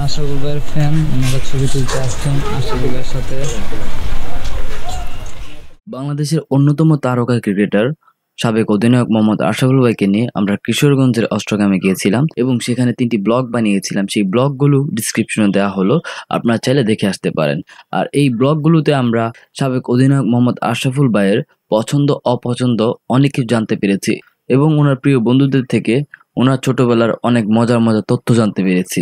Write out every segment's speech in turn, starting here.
আশরাফুল ভাইয়ের ফ্যান, ওনারা ছবি তুলতে আসছেন আশরাফুল ভাইয়ের সাথে। বাংলাদেশের অন্যতম তারকা ক্রিকেটার সাবেক অধিনায়ক মোহাম্মদ আশরাফুল ভাইকে নিয়ে আমরা কিশোরগঞ্জের অষ্টগ্রামে গিয়েছিলাম এবং সেখানে 3টি ব্লগ বানিয়েছিলাম। সেই ব্লগগুলো ডিসক্রিপশনে দেওয়া হলো, আপনারা চাইলে দেখে আসতে পারেন। আর এই ব্লগগুলোতে আমরা সাবেক অধিনায়ক মোহাম্মদ আশরাফুল ভাইয়ের পছন্দ অপছন্দ অনেক কিছু জানতে পেরেছি এবং ওনার প্রিয় বন্ধুদের থেকে ওনার ছোটবেলার অনেক মজার মজার তথ্য জানতে পেরেছি।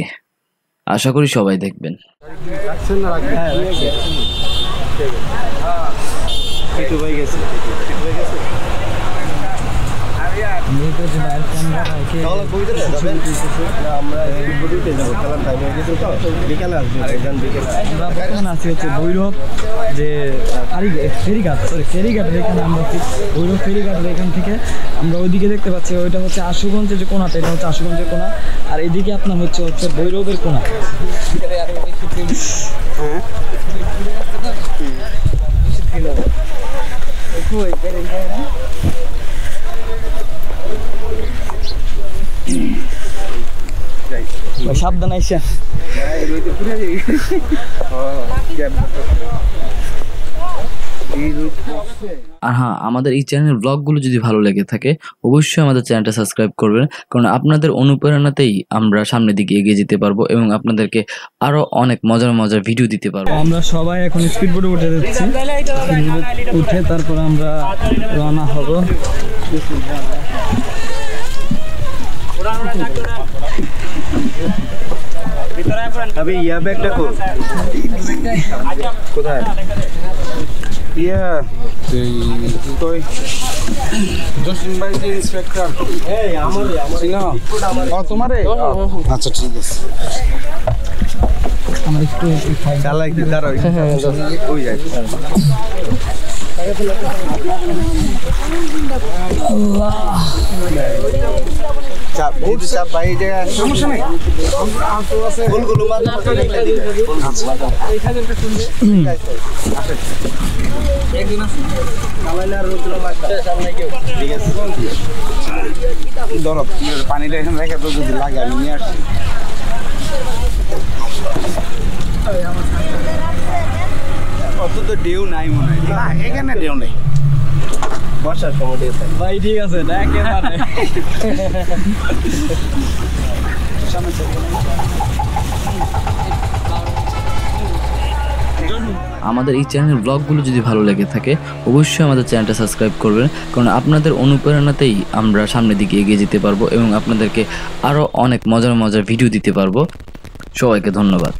আশা করি সবাই দেখবেন। ভৈরব যে ফেরিঘাটের এখানে আমরা ভৈরব ফেরিঘাটের এখান থেকে আমরা ওইদিকে দেখতে পাচ্ছি, ওইটা হচ্ছে আশুগঞ্জের যে কোনাটা, এটা হচ্ছে আশুগঞ্জের কোনা, আর এদিকে আপনার হচ্ছে ভৈরবের কোনা। সাবধান আইসা। আর হ্যাঁ, আমাদের এই চ্যানেলের ব্লগগুলো যদি ভালো লেগে থাকে অবশ্যই আমাদের চ্যানেলটা সাবস্ক্রাইব করবেন, কারণ আপনাদের অনুপ্রেরণাতেই আমরা সামনের দিকে এগিয়ে যেতে পারবো এবং আপনাদেরকে আরো অনেক মজার মজার ভিডিও দিতে পারবো। আমরা সবাই এখন স্পিডবোটে উঠে যাচ্ছি, উঠে তারপর আমরা রওনা হব। अभी यह बैग देखो কোথায় ইয়া কই জসিম ভাই যে ইন্সপেক্টর এই আমারে ও তোমারে আচ্ছা ঠিক আছে আমরা একটু চালাই কি দাঁড়াও ওই যায় আল্লাহ চাপ এই চাপ ভাই যে সমস্যা নাই আছে গোলগুলো মাত্র রেখে দিবে আচ্ছা এই খাজনটা শুনবে একদিন আছে কালাইনার রুতলো লাগবে সামনে কেউ ঠিক আছে ধরো পানিটা এখানে রেখে তো যদি লাগে আমি নিয়ে আসছি অত তো ঢেউ নাই মনে হয় না এখানে ঢেউ নেই বর্ষার সময় ঢেউ থাকে ভাই ঠিক আছে না একেবারে আমাদের এই চ্যানেলের ব্লগগুলো যদি ভালো লেগে থাকে অবশ্যই আমাদের চ্যানেলটা সাবস্ক্রাইব করবেন, কারণ আপনাদের অনুপ্রেরণাতেই আমরা সামনের দিকে এগিয়ে যেতে পারবো এবং আপনাদেরকে আরো অনেক মজার মজার ভিডিও দিতে পারবো। সবাইকে ধন্যবাদ।